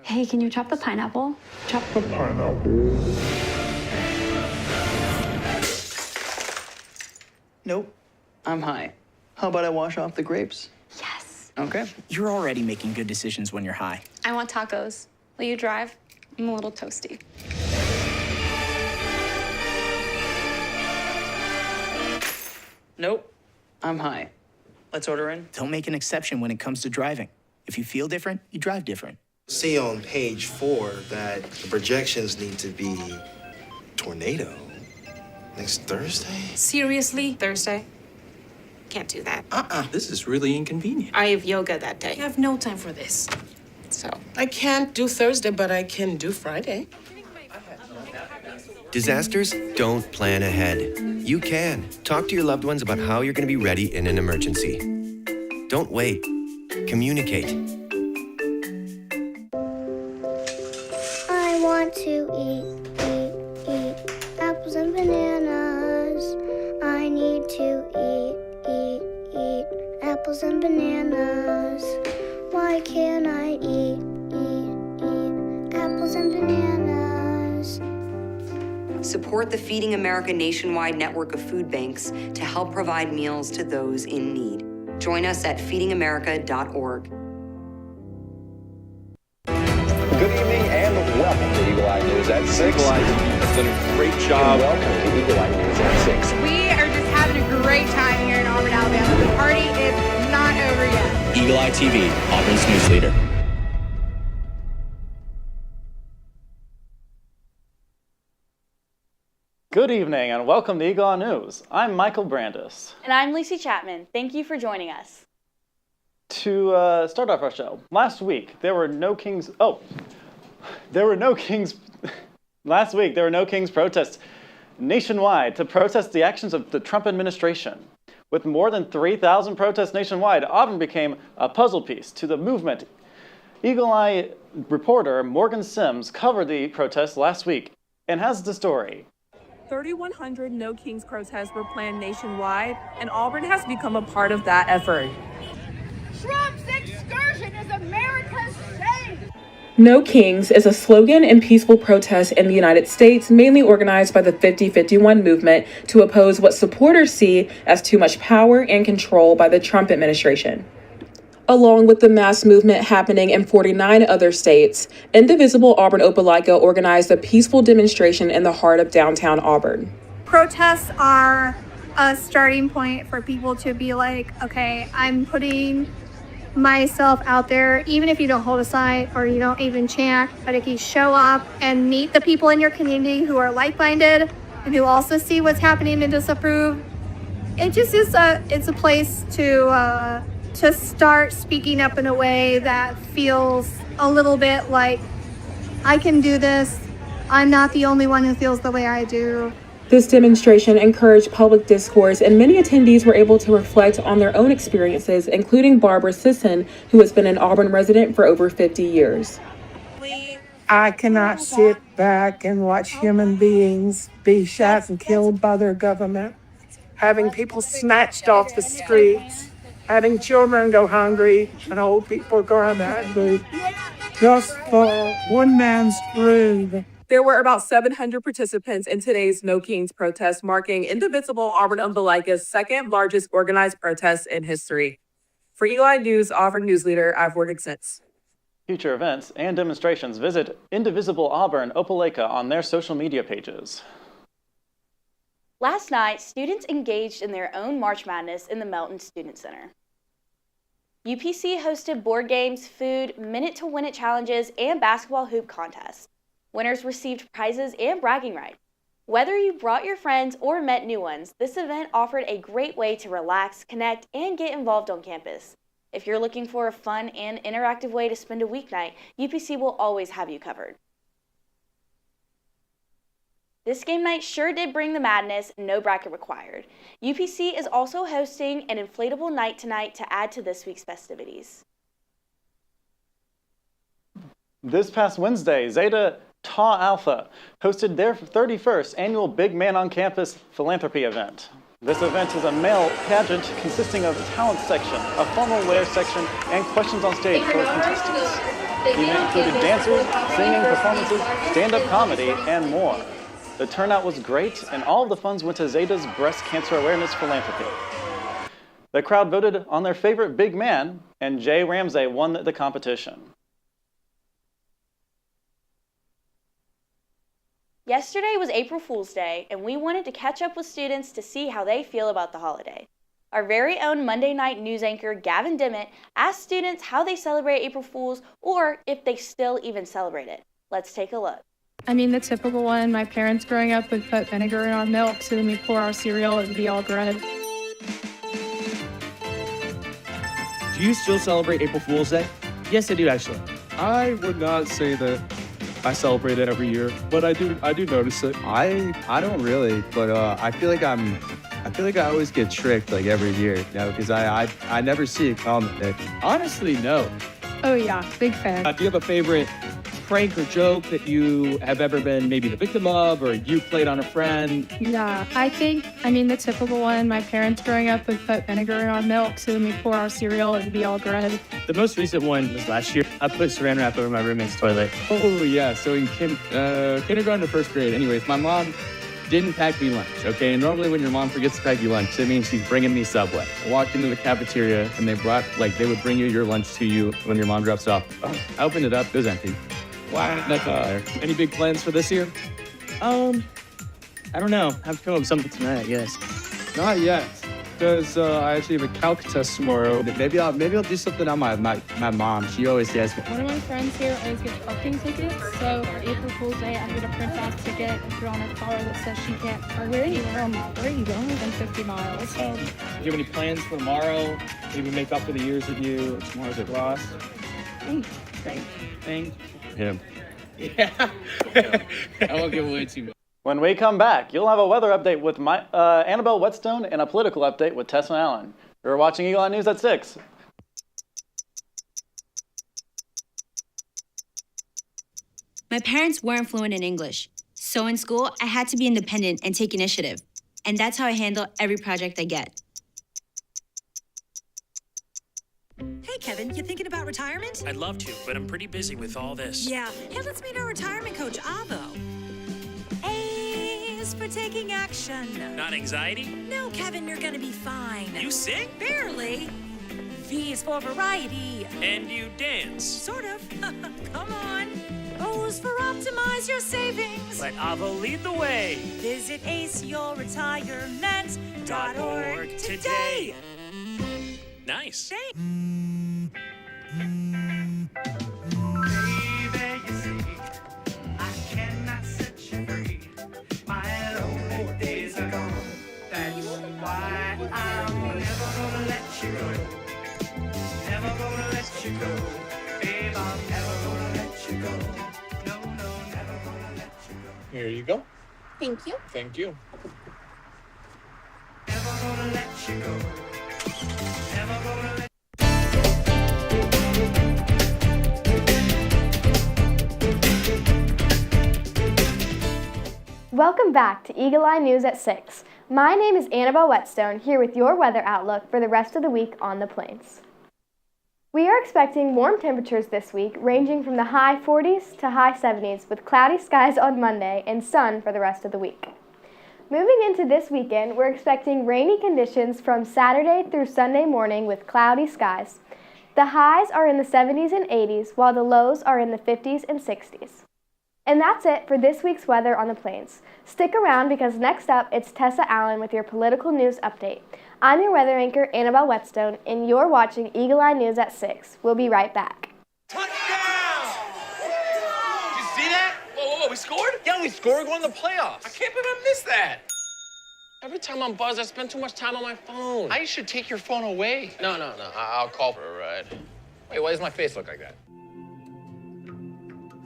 Hey, can you chop the pineapple? Chop the Pineapple. Nope. I'm high. How about I wash off the grapes? Yes. Okay. You're already making good decisions when you're high. I want tacos. Will you drive? I'm a little toasty. Nope. I'm high. Let's order in. Don't make an exception when it comes to driving. If you feel different, you drive different. See on page 4 that the projections need to be tornado next Thursday? Seriously? Thursday? Can't do that. This is really inconvenient. I have yoga that day. I have no time for this. So, I can't do Thursday, but I can do Friday. Disasters don't plan ahead. You can. Talk to your loved ones about how you're going to be ready in an emergency. Don't wait. Communicate. I want to eat apples and bananas. I need to eat apples and bananas. Why can't I eat apples and bananas? Support the Feeding America nationwide network of food banks to help provide meals to those in need. Join us at feedingamerica.org. Good evening and welcome to Eagle Eye News at 6. Eagle Eye has done a great job. And welcome to Eagle Eye News at 6. We are just having a great time here in Auburn, Alabama. The party is not over yet. Eagle Eye TV, Auburn's news leader. Good evening and welcome to Eagle Eye News. I'm Michael Brandis. And I'm Lacey Chapman. Thank you for joining us. To start off our show, last week there were no Kings protests nationwide to protest the actions of the Trump administration. With more than 3,000 protests nationwide, Auburn became a puzzle piece to the movement. Eagle Eye reporter Morgan Sims covered the protests last week and has the story. 3,100 No Kings protests were planned nationwide, and Auburn has become a part of that effort. Trump's excursion is America's shame. No Kings is a slogan and peaceful protest in the United States, mainly organized by the 50-51 movement to oppose what supporters see as too much power and control by the Trump administration. Along with the mass movement happening in 49 other states, Indivisible Auburn Opelika organized a peaceful demonstration in the heart of downtown Auburn. Protests are a starting point for people to be like, okay, I'm putting myself out there, even if you don't hold a sign or you don't even chant, but if you show up and meet the people in your community who are like-minded and who also see what's happening and disapprove, it just is it's a place to start speaking up in a way that feels a little bit like, I can do this. I'm not the only one who feels the way I do. This demonstration encouraged public discourse, and many attendees were able to reflect on their own experiences, including Barbara Sisson, who has been an Auburn resident for over 50 years. I cannot sit back and watch human beings be shot and killed by their government, having people snatched off the streets, having children go hungry and old people go hungry, just for one man's food. There were about 700 participants in today's No Kings protest, marking Indivisible Auburn Opelika's second largest organized protest in history. For Eagle Eye News, Auburn news leader, Ivor Dixons. Future events and demonstrations, visit Indivisible Auburn Opelika on their social media pages. Last night, students engaged in their own March Madness in the Melton Student Center. UPC hosted board games, food, minute to win it challenges, and basketball hoop contests. Winners received prizes and bragging rights. Whether you brought your friends or met new ones, this event offered a great way to relax, connect, and get involved on campus. If you're looking for a fun and interactive way to spend a weeknight, UPC will always have you covered. This game night sure did bring the madness, no bracket required. UPC is also hosting an inflatable night tonight to add to this week's festivities. This past Wednesday, Zeta Tau Alpha hosted their 31st annual Big Man on Campus philanthropy event. This event is a male pageant consisting of a talent section, a formal wear section, and questions on stage for contestants. The event included dancers, singing, performances, stand-up comedy, and more. The turnout was great, and all of the funds went to Zeta's breast cancer awareness philanthropy. The crowd voted on their favorite big man, and Jay Ramsey won the competition. Yesterday was April Fool's Day, and we wanted to catch up with students to see how they feel about the holiday. Our very own Monday night news anchor, Gavin Dimmitt, asked students how they celebrate April Fool's or if they still even celebrate it. Let's take a look. I mean, the typical one. My parents growing up would put vinegar in our milk, so then we pour our cereal and be all bread. Do you still celebrate April Fool's Day? Yes, I do actually. I would not say that I celebrate it every year, but I do notice it. I don't really, but I feel like I always get tricked like every year, you know, because I never see it coming. Honestly, no. Oh yeah, big fan. Do you have a favorite prank or joke that you have ever been maybe the victim of, or you played on a friend? Yeah, I mean, the typical one. My parents growing up would put vinegar in our milk, so then we pour our cereal and be all bread. The most recent one was last year. I put saran wrap over my roommate's toilet. Oh yeah, so in kindergarten to first grade. Anyways, my mom didn't pack me lunch, okay? And normally when your mom forgets to pack you lunch, it means she's bringing me Subway. I walked into the cafeteria and they would bring you your lunch to you when your mom drops it off. I opened it up, it was empty. Wow. Nothing there. Any big plans for this year? I don't know. I have to come up with something tonight, I guess. Not yet, because I actually have a calc test tomorrow. Maybe I'll do something on my mom. She always says. One of my friends here always gets parking tickets, so for April Fool's Day, I'm gonna print out a ticket and put on her car that says she can't park anywhere. Where are you going? Within 50 miles. Do you have any plans for tomorrow? Maybe make up for the years that you lost? Thanks. Him. Yeah. I won't give away too much. When we come back, you'll have a weather update with Annabelle Whetstone and a political update with Tessa Allen. You're watching Eagle Eye News at 6. My parents weren't fluent in English, so in school, I had to be independent and take initiative. And that's how I handle every project I get. Hey, Kevin, you thinking about retirement? I'd love to, but I'm pretty busy with all this. Yeah. Hey, let's meet our retirement coach, Avo. A is for taking action. Not anxiety? No, Kevin, you're gonna be fine. You sing? Barely. V is for variety. And you dance? Sort of. Come on. O is for optimize your savings. Let Avo lead the way. Visit aceyourretirement.org today. Nice. Here you go. Thank you. Thank you. Welcome back to Eagle Eye News at 6. My name is Annabelle Whetstone, here with your weather outlook for the rest of the week on the plains. We are expecting warm temperatures this week, ranging from the high 40s to high 70s, with cloudy skies on Monday and sun for the rest of the week. Moving into this weekend, we're expecting rainy conditions from Saturday through Sunday morning with cloudy skies. The highs are in the 70s and 80s, while the lows are in the 50s and 60s. And that's it for this week's weather on the plains. Stick around because next up, it's Tessa Allen with your political news update. I'm your weather anchor, Annabelle Whetstone, and you're watching Eagle Eye News at 6. We'll be right back. Touchdown! Did you see that? Whoa, we scored? Yeah, we scored. We're going to the playoffs. I can't believe I missed that. Every time I'm buzzed, I spend too much time on my phone. I should take your phone away. No. I'll call for a ride. Wait, why does my face look like that?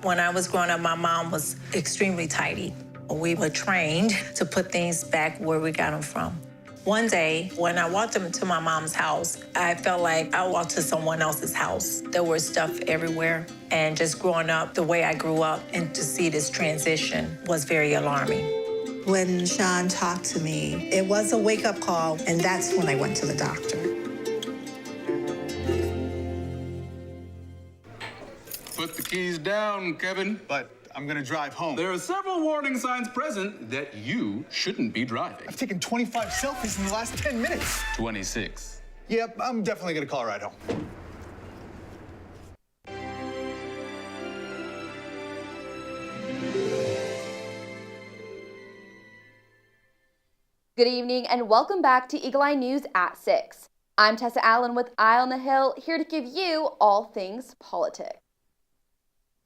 When I was growing up, my mom was extremely tidy. We were trained to put things back where we got them from. One day, when I walked into my mom's house, I felt like I walked to someone else's house. There was stuff everywhere. And just growing up the way I grew up and to see this transition was very alarming. When Sean talked to me, it was a wake-up call, and that's when I went to the doctor. Put the keys down, Kevin. But I'm gonna drive home. There are several warning signs present that you shouldn't be driving. I've taken 25 selfies in the last 10 minutes. 26. Yep, I'm definitely gonna call a ride home. Good evening and welcome back to Eagle Eye News at 6. I'm Tessa Allen with Eye on the Hill, here to give you all things politics.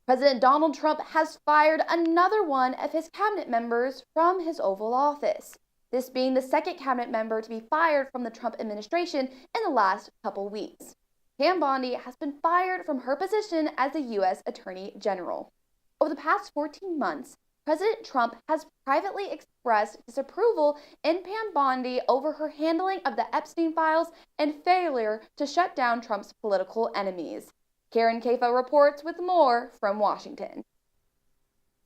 President Donald Trump has fired another one of his cabinet members from his Oval Office, this being the second cabinet member to be fired from the Trump administration in the last couple weeks. Pam Bondi has been fired from her position as the U.S. Attorney General. Over the past 14 months, President Trump has privately expressed disapproval in Pam Bondi over her handling of the Epstein files and failure to shut down Trump's political enemies. Karen Kafa reports with more from Washington.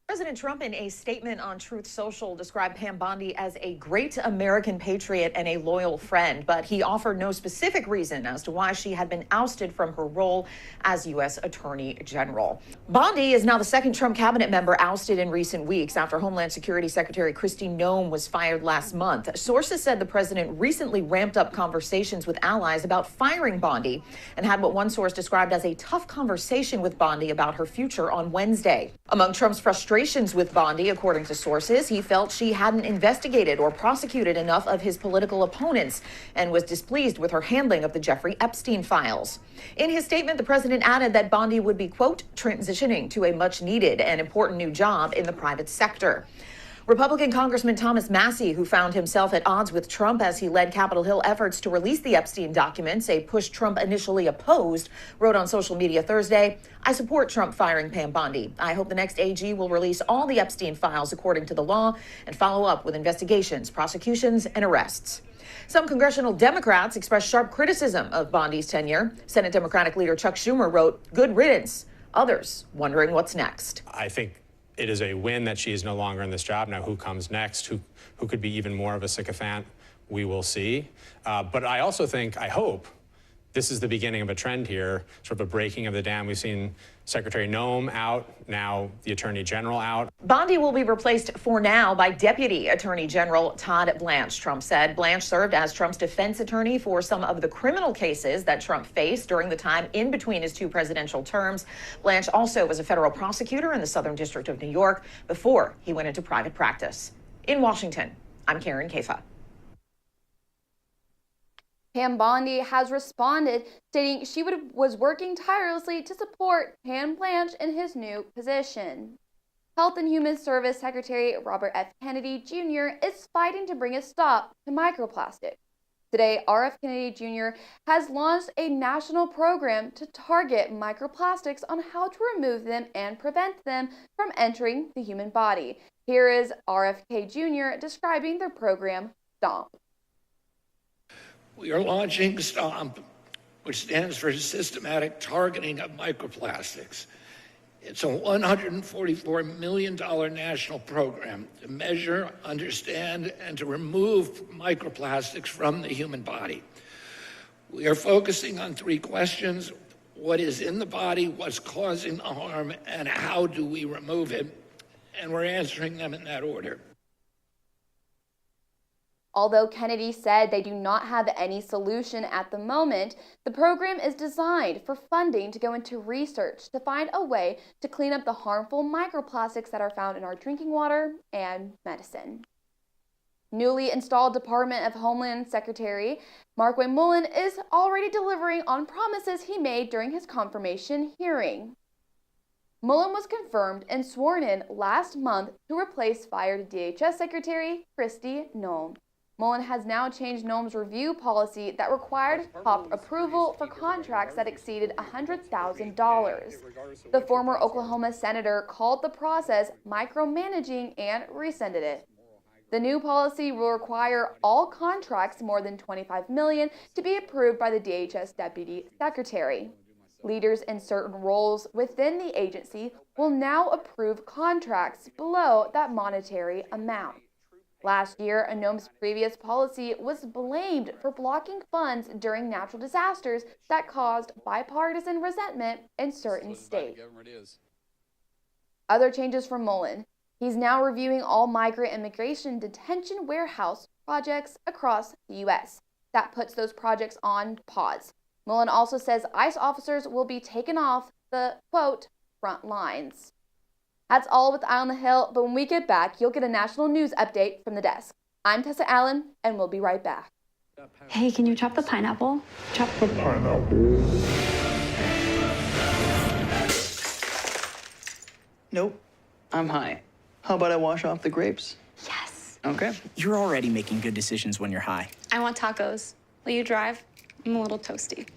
President Trump, in a statement on Truth Social, described Pam Bondi as a great American patriot and a loyal friend, but he offered no specific reason as to why she had been ousted from her role as U.S. Attorney General. Bondi is now the second Trump cabinet member ousted in recent weeks after Homeland Security Secretary Kristi Noem was fired last month. Sources said the president recently ramped up conversations with allies about firing Bondi and had what one source described as a tough conversation with Bondi about her future on Wednesday. Among Trump's frustrations with Bondi, according to sources, he felt she hadn't investigated or prosecuted enough of his political opponents and was displeased with her handling of the Jeffrey Epstein files. In his statement, the president added that Bondi would be, quote, transitioning to a much needed and important new job in the private sector. Republican Congressman Thomas Massie, who found himself at odds with Trump as he led Capitol Hill efforts to release the Epstein documents, a push Trump initially opposed, wrote on social media Thursday, "I support Trump firing Pam Bondi. I hope the next AG will release all the Epstein files according to the law and follow up with investigations, prosecutions, and arrests." Some congressional Democrats expressed sharp criticism of Bondi's tenure. Senate Democratic leader Chuck Schumer wrote, "Good riddance." Others wondering what's next. I think it is a win that she is no longer in this job. Now, who comes next? Who could be even more of a sycophant? We will see. But I also think, I hope, this is the beginning of a trend here, sort of a breaking of the dam. We've seen Secretary Noem out, now the Attorney General out. Bondi will be replaced for now by Deputy Attorney General Todd Blanche, Trump said. Blanche served as Trump's defense attorney for some of the criminal cases that Trump faced during the time in between his two presidential terms. Blanche also was a federal prosecutor in the Southern District of New York before he went into private practice. In Washington, I'm Karen Kafa. Pam Bondi has responded, stating she was working tirelessly to support Todd Blanche in his new position. Health and Human Service Secretary Robert F. Kennedy Jr. is fighting to bring a stop to microplastics. Today, R.F. Kennedy Jr. has launched a national program to target microplastics on how to remove them and prevent them from entering the human body. Here is RFK Jr. describing their program, STOMP. We are launching STOMP, which stands for Systematic Targeting of Microplastics. It's a $144 million national program to measure, understand, and to remove microplastics from the human body. We are focusing on three questions: what is in the body, what's causing the harm, and how do we remove it? And we're answering them in that order. Although Kennedy said they do not have any solution at the moment, the program is designed for funding to go into research to find a way to clean up the harmful microplastics that are found in our drinking water and medicine. Newly installed Department of Homeland Secretary Markwayne Mullin is already delivering on promises he made during his confirmation hearing. Mullin was confirmed and sworn in last month to replace fired DHS Secretary Kristi Noem. Mullin has now changed Noem's review policy that required top approval for contracts that exceeded $100,000. The former Oklahoma senator called the process micromanaging and rescinded it. The new policy will require all contracts more than $25 million to be approved by the DHS Deputy Secretary. Leaders in certain roles within the agency will now approve contracts below that monetary amount. Last year, UNOM's previous policy was blamed for blocking funds during natural disasters that caused bipartisan resentment in certain states. Other changes from Mullen. He's now reviewing all migrant immigration detention warehouse projects across the U.S. That puts those projects on pause. Mullen also says ICE officers will be taken off the, quote, front lines. That's all with Eye on the Hill, but when we get back, you'll get a national news update from the desk. I'm Tessa Allen, and we'll be right back. Hey, can you chop the pineapple? Chop the pineapple. Nope, I'm high. How about I wash off the grapes? Yes. Okay. You're already making good decisions when you're high. I want tacos. Will you drive? I'm a little toasty.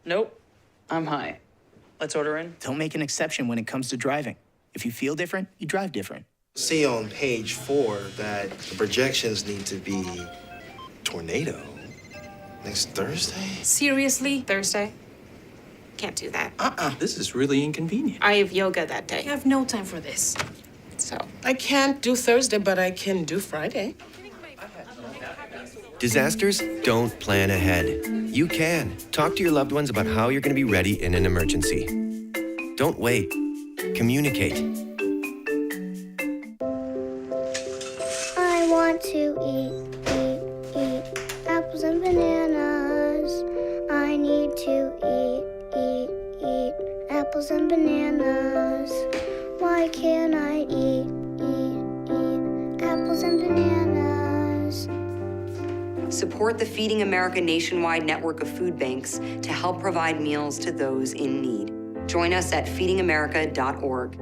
Nope, I'm high. Let's order in. Don't make an exception when it comes to driving. If you feel different, you drive different. See on page 4 that the projections need to be tornado next Thursday? Seriously? Thursday? Can't do that. This is really inconvenient. I have yoga that day. I have no time for this. So. I can't do Thursday, but I can do Friday. Disasters don't plan ahead. You can. Talk to your loved ones about how you're going to be ready in an emergency. Don't wait. Communicate. I want to eat apples and bananas. I need to eat apples and bananas. Why can't I eat apples and bananas? Support the Feeding America nationwide network of food banks to help provide meals to those in need. Join us at feedingamerica.org.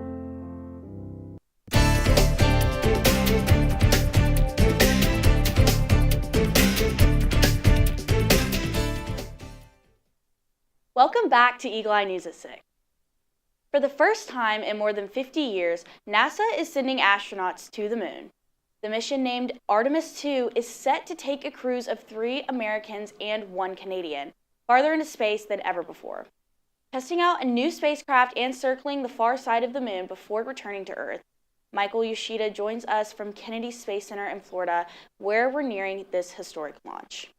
Welcome back to Eagle Eye News at 6. For the first time in more than 50 years, NASA is sending astronauts to the moon. The mission, named Artemis II, is set to take a cruise of 3 Americans and 1 Canadian, farther into space than ever before. Testing out a new spacecraft and circling the far side of the moon before returning to Earth. Michael Yoshida joins us from Kennedy Space Center in Florida, where we're nearing this historic launch.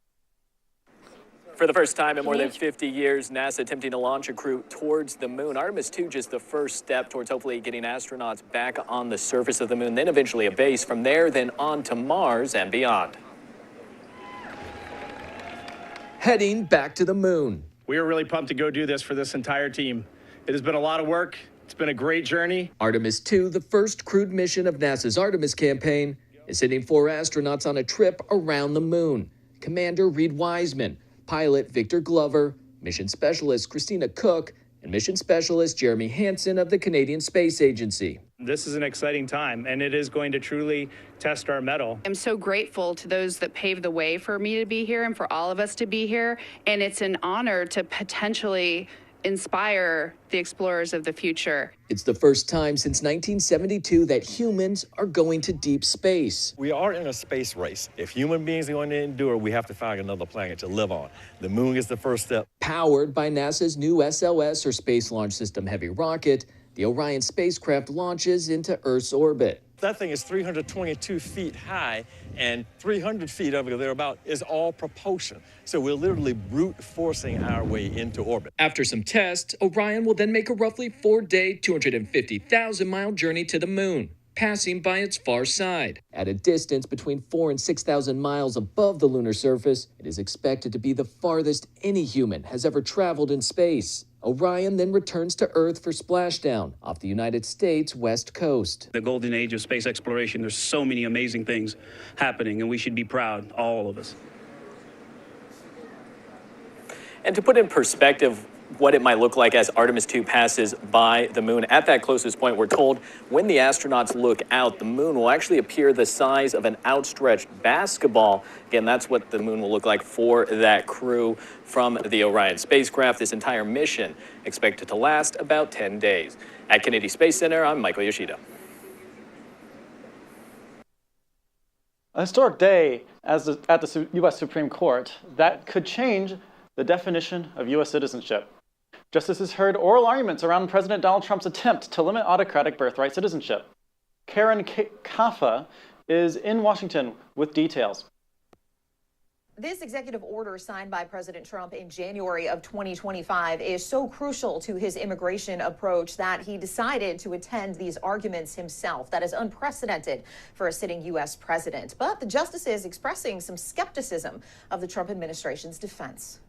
For the first time in more than 50 years, NASA attempting to launch a crew towards the moon. Artemis II just the first step towards hopefully getting astronauts back on the surface of the moon, then eventually a base. From there, then on to Mars and beyond. Heading back to the moon. We are really pumped to go do this for this entire team. It has been a lot of work. It's been a great journey. Artemis II, the first crewed mission of NASA's Artemis campaign, is sending 4 astronauts on a trip around the moon. Commander Reed Wiseman, pilot Victor Glover, mission specialist Christina Cook, and mission specialist Jeremy Hansen of the Canadian Space Agency. This is an exciting time, and it is going to truly test our mettle. I'm so grateful to those that paved the way for me to be here and for all of us to be here, and it's an honor to potentially inspire the explorers of the future. It's the first time since 1972 that humans are going to deep space. We are in a space race. If human beings are going to endure, we have to find another planet to live on. The moon is the first step. Powered by NASA's new SLS, or Space Launch System Heavy rocket, the Orion spacecraft launches into Earth's orbit. That thing is 322 feet high, and 300 feet of it, thereabout, is all propulsion. So we're literally brute forcing our way into orbit. After some tests, Orion will then make a roughly 4-day, 250,000-mile journey to the moon, passing by its far side. At a distance between 4,000 and 6,000 miles above the lunar surface, it is expected to be the farthest any human has ever traveled in space. Orion then returns to Earth for splashdown off the United States west coast. The golden age of space exploration, there's so many amazing things happening, and we should be proud, all of us. And to put in perspective what it might look like as Artemis II passes by the moon, at that closest point, we're told when the astronauts look out, the moon will actually appear the size of an outstretched basketball. Again, that's what the moon will look like for that crew from the Orion spacecraft. This entire mission expected to last about 10 days. At Kennedy Space Center, I'm Michael Yoshida. A historic day at the U.S. Supreme Court that could change the definition of U.S. citizenship. Justices heard oral arguments around President Donald Trump's attempt to limit autocratic birthright citizenship. Karen Kaffa is in Washington with details. This executive order signed by President Trump in January of 2025 is so crucial to his immigration approach that he decided to attend these arguments himself. That is unprecedented for a sitting U.S. president. But the justices expressing some skepticism of the Trump administration's defense.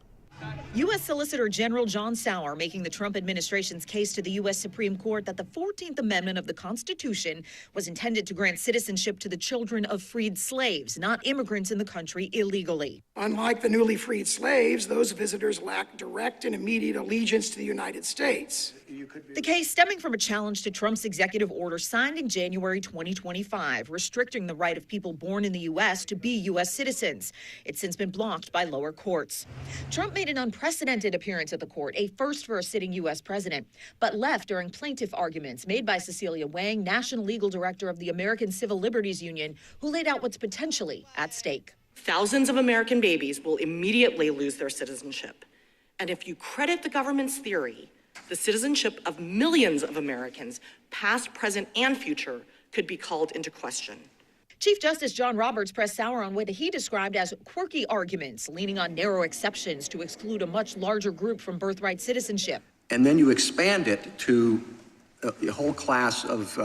U.S. Solicitor General John Sauer making the Trump administration's case to the U.S. Supreme Court that the 14th Amendment of the Constitution was intended to grant citizenship to the children of freed slaves, not immigrants in the country illegally. Unlike the newly freed slaves, those visitors lack direct and immediate allegiance to the United States. The case stemming from a challenge to Trump's executive order signed in January 2025, restricting the right of people born in the U.S. to be U.S. citizens. It's since been blocked by lower courts. Trump made an unprecedented appearance at the court, a first for a sitting U.S. president, but left during plaintiff arguments made by Cecilia Wang, National Legal Director of the American Civil Liberties Union, who laid out what's potentially at stake. Thousands of American babies will immediately lose their citizenship. And if you credit the government's theory, the citizenship of millions of Americans, past, present, and future, could be called into question. Chief Justice John Roberts pressed Sauer on what he described as quirky arguments, leaning on narrow exceptions to exclude a much larger group from birthright citizenship. And then you expand it to a whole class of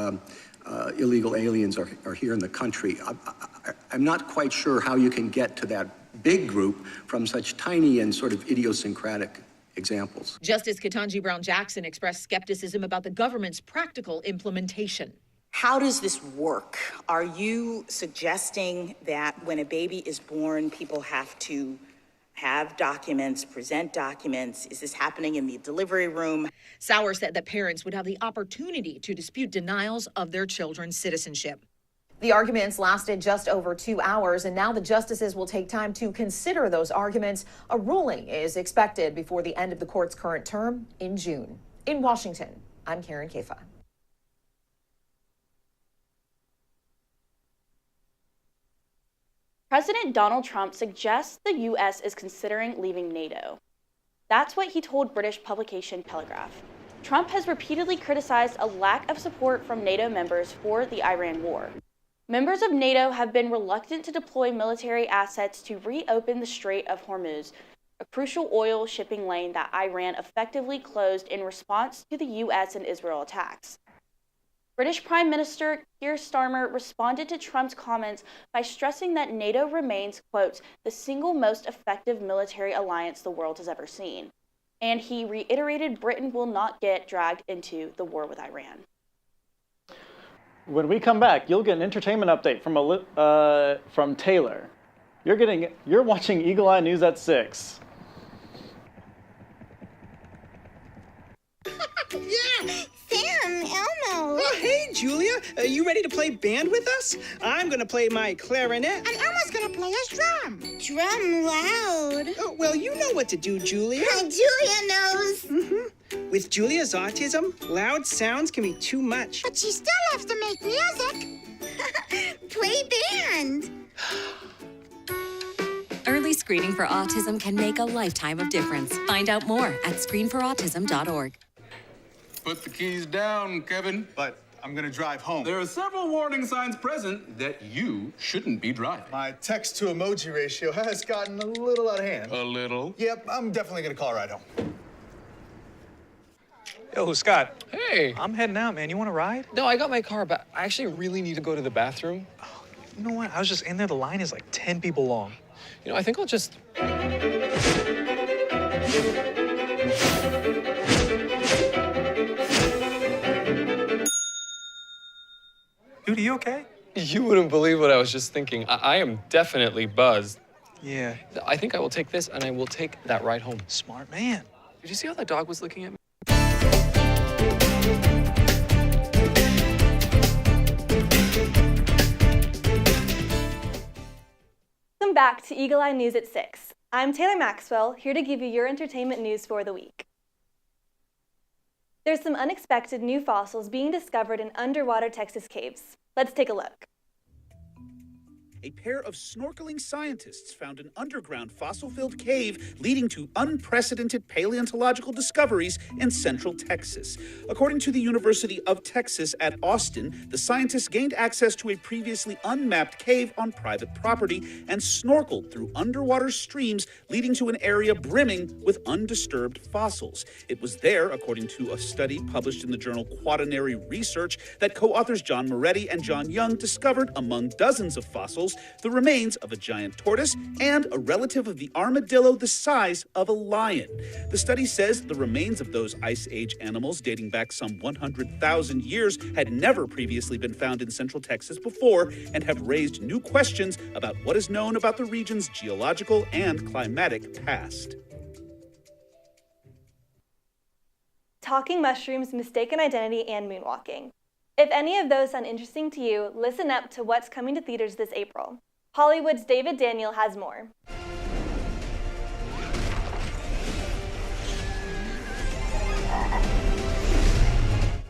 illegal aliens are here in the country. I'm not quite sure how you can get to that big group from such tiny and sort of idiosyncratic examples. Justice Ketanji Brown Jackson expressed skepticism about the government's practical implementation. How does this work? Are you suggesting that when a baby is born, people have to have documents, present documents? Is this happening in the delivery room? Sauer said that parents would have the opportunity to dispute denials of their children's citizenship. The arguments lasted just over 2 hours, and now the justices will take time to consider those arguments. A ruling is expected before the end of the court's current term in June. In Washington, I'm Karen Kaffa. President Donald Trump suggests the U.S. is considering leaving NATO. That's what he told British publication Telegraph. Trump has repeatedly criticized a lack of support from NATO members for the Iran war. Members of NATO have been reluctant to deploy military assets to reopen the Strait of Hormuz, a crucial oil shipping lane that Iran effectively closed in response to the U.S. and Israel attacks. British Prime Minister Keir Starmer responded to Trump's comments by stressing that NATO remains, quote, the single most effective military alliance the world has ever seen. And he reiterated Britain will not get dragged into the war with Iran. When we come back, you'll get an entertainment update from Taylor. You're watching Eagle Eye News at 6. Yeah, Sam, Elmo. Oh, hey, Julia. Are you ready to play band with us? I'm going to play my clarinet. And Elmo's going to play his drum. Drum loud. Oh, well, you know what to do, Julia. Julia knows. Mm-hmm. With Julia's autism, loud sounds can be too much. But she still loves to make music. Play band. Early screening for autism can make a lifetime of difference. Find out more at screenforautism.org. Put the keys down, Kevin. But I'm gonna drive home. There are several warning signs present that you shouldn't be driving. My text to emoji ratio has gotten a little out of hand. A little? Yep, I'm definitely gonna call a ride home. Yo, Scott. Hey. I'm heading out, man. You want to ride? No, I got my car, but I actually really need to go to the bathroom. Oh, you know what? I was just in there. The line is like 10 people long. You know, I think I'll just... Dude, are you okay? You wouldn't believe what I was just thinking. I am definitely buzzed. Yeah. I think I will take this, and I will take that ride home. Smart man. Did you see how that dog was looking at me? Welcome back to Eagle Eye News at 6. I'm Taylor Maxwell, here to give you your entertainment news for the week. There's some unexpected new fossils being discovered in underwater Texas caves. Let's take a look. a pair of snorkeling scientists found an underground fossil-filled cave leading to unprecedented paleontological discoveries in central Texas. According to the University of Texas at Austin, the scientists gained access to a previously unmapped cave on private property and snorkeled through underwater streams leading to an area brimming with undisturbed fossils. It was there, according to a study published in the journal Quaternary Research, that co-authors John Moretti and John Young discovered, among dozens of fossils, the remains of a giant tortoise and a relative of the armadillo the size of a lion. The study says the remains of those Ice Age animals, dating back some 100,000 years, had never previously been found in central Texas before and have raised new questions about what is known about the region's geological and climatic past. Talking mushrooms, mistaken identity, and moonwalking. If any of those sound interesting to you, listen up to what's coming to theaters this April. Hollywood's David Daniel has more.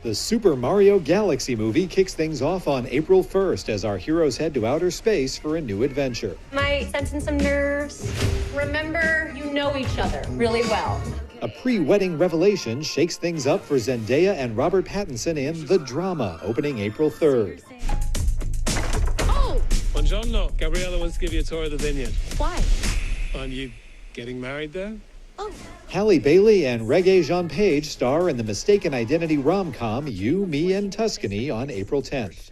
The Super Mario Galaxy movie kicks things off on April 1st as our heroes head to outer space for a new adventure. Am I sensing some nerves? Remember, you know each other really well. A pre-wedding revelation shakes things up for Zendaya and Robert Pattinson in The Drama, opening April 3rd. Oh! Buongiorno. Gabriella wants to give you a tour of the vineyard. Why? Aren't you getting married there? Oh. Halle Bailey and Regé-Jean Page star in the mistaken identity rom-com You, Me, and Tuscany on April 10th.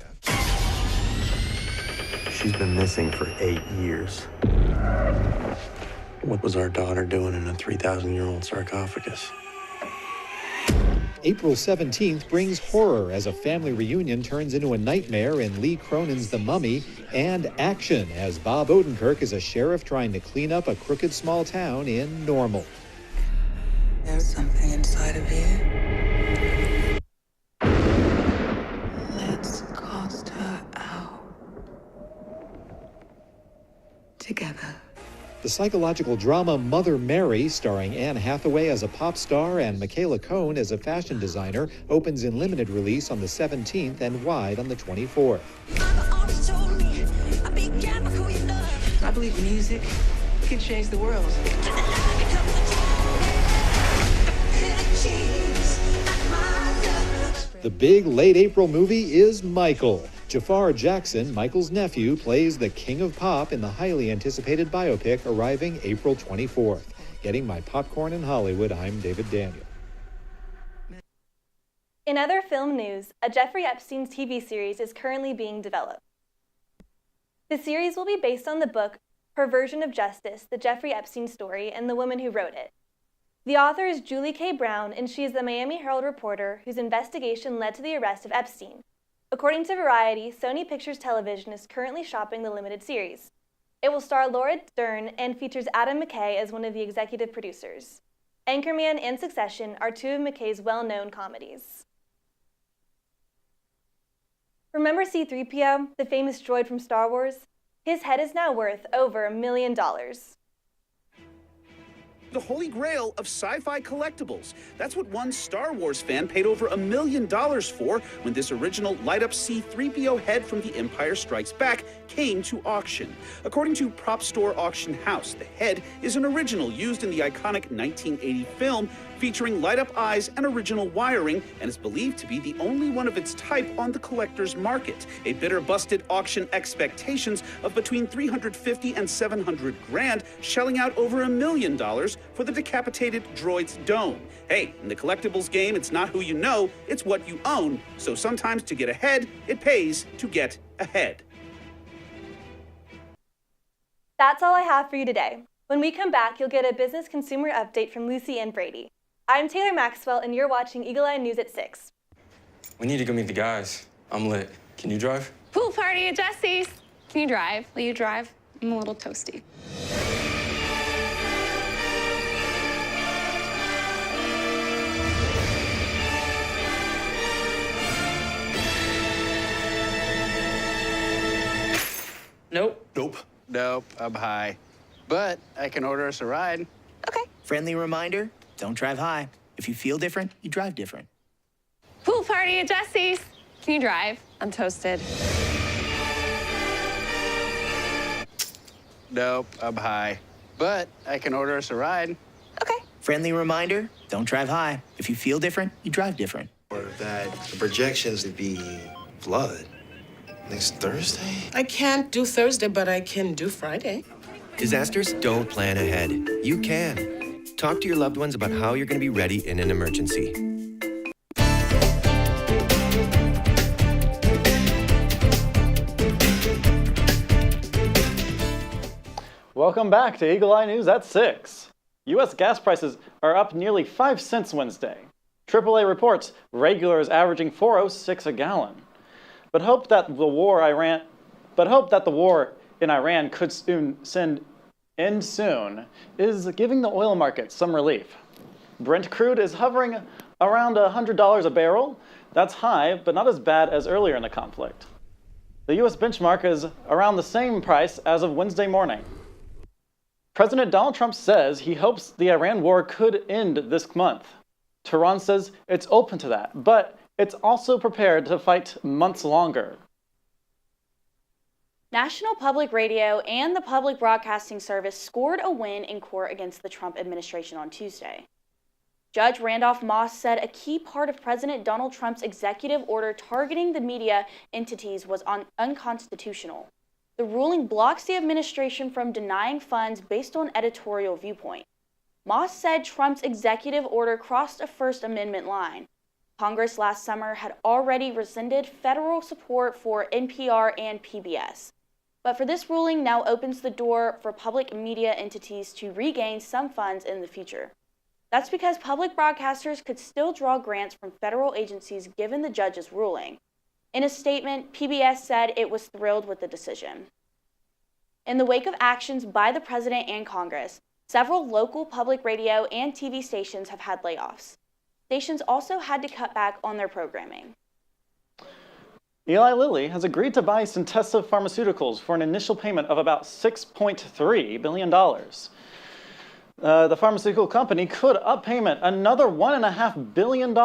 She's been missing for 8 years. What was our daughter doing in a 3,000-year-old sarcophagus? April 17th brings horror as a family reunion turns into a nightmare in Lee Cronin's The Mummy, and action as Bob Odenkirk is a sheriff trying to clean up a crooked small town in Normal. There's something inside of you. Let's cast her out. Together. The psychological drama Mother Mary, starring Anne Hathaway as a pop star and Michaela Cohen as a fashion designer, opens in limited release on the 17th and wide on the 24th. I believe music can change the world. The big late April movie is Michael. Jafar Jackson, Michael's nephew, plays the king of pop in the highly anticipated biopic arriving April 24th. Getting my popcorn in Hollywood, I'm David Daniel. In other film news, a Jeffrey Epstein TV series is currently being developed. The series will be based on the book Perversion of Justice, The Jeffrey Epstein Story, and the woman who wrote it. The author is Julie K. Brown, and she is the Miami Herald reporter whose investigation led to the arrest of Epstein. According to Variety, Sony Pictures Television is currently shopping the limited series. It will star Laura Dern and features Adam McKay as one of the executive producers. Anchorman and Succession are two of McKay's well-known comedies. Remember C-3PO, the famous droid from Star Wars? His head is now worth over $1 million. The holy grail of sci-fi collectibles. That's what one Star Wars fan paid over $1 million for when this original light-up C-3PO head from The Empire Strikes Back came to auction. According to Prop Store Auction House, the head is an original used in the iconic 1980 film featuring light-up eyes and original wiring, and is believed to be the only one of its type on the collector's market. A bidder busted auction expectations of between $350 and $700 grand, shelling out over $1 million for the decapitated droid's dome. Hey, in the collectibles game, it's not who you know, it's what you own. So sometimes to get ahead, it pays to get ahead. That's all I have for you today. When we come back, you'll get a business consumer update from Lucy Ann Brady. I'm Taylor Maxwell, and you're watching Eagle Eye News at 6. We need to go meet the guys. I'm lit. Can you drive? Pool party at Jesse's. Can you drive? Will you drive? I'm a little toasty. Nope, I'm high. But I can order us a ride. Okay. Friendly reminder, don't drive high. If you feel different, you drive different. Pool party at Jesse's. Can you drive? I'm toasted. Nope, I'm high. But I can order us a ride. Friendly reminder, don't drive high. If you feel different, you drive different. Or that the projections would be flood next Thursday? I can't do Thursday, but I can do Friday. Disasters don't plan ahead. You can. Talk to your loved ones about how you're going to be ready in an emergency. Welcome back to Eagle Eye News at 6. U.S. gas prices are up nearly 5 cents Wednesday. AAA reports regulars averaging $4.06 a gallon. But hope that the war in Iran could end soon is giving the oil market some relief. Brent crude is hovering around $100 a barrel. That's high, but not as bad as earlier in the conflict. The U.S. benchmark is around the same price as of Wednesday morning. President Donald Trump says he hopes the Iran war could end this month. Tehran says it's open to that, but it's also prepared to fight months longer. National Public Radio and the Public Broadcasting Service scored a win in court against the Trump administration on Tuesday. Judge Randolph Moss said a key part of President Donald Trump's executive order targeting the media entities was unconstitutional. The ruling blocks the administration from denying funds based on editorial viewpoint. Moss said Trump's executive order crossed a First Amendment line. Congress last summer had already rescinded federal support for NPR and PBS. But for this ruling now opens the door for public media entities to regain some funds in the future. That's because public broadcasters could still draw grants from federal agencies given the judge's ruling. In a statement, PBS said it was thrilled with the decision. In the wake of actions by the president and Congress, several local public radio and TV stations have had layoffs. Stations also had to cut back on their programming. Eli Lilly has agreed to buy Centessa Pharmaceuticals for an initial payment of about $6.3 billion. The pharmaceutical company could up payment another $1.5 billion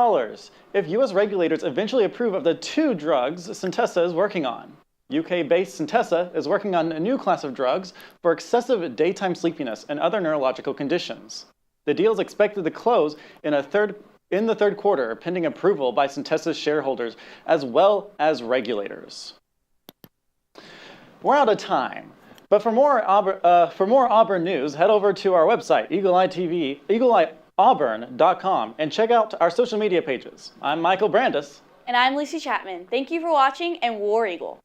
if U.S. regulators eventually approve of the 2 drugs Centessa is working on. UK-based Centessa is working on a new class of drugs for excessive daytime sleepiness and other neurological conditions. The deal is expected to close in the third quarter, pending approval by Centessa's shareholders as well as regulators. We're out of time. But for more Auburn news, head over to our website, eagleeyeauburn.com, and check out our social media pages. I'm Michael Brandis. And I'm Lucy Chapman. Thank you for watching, and War Eagle.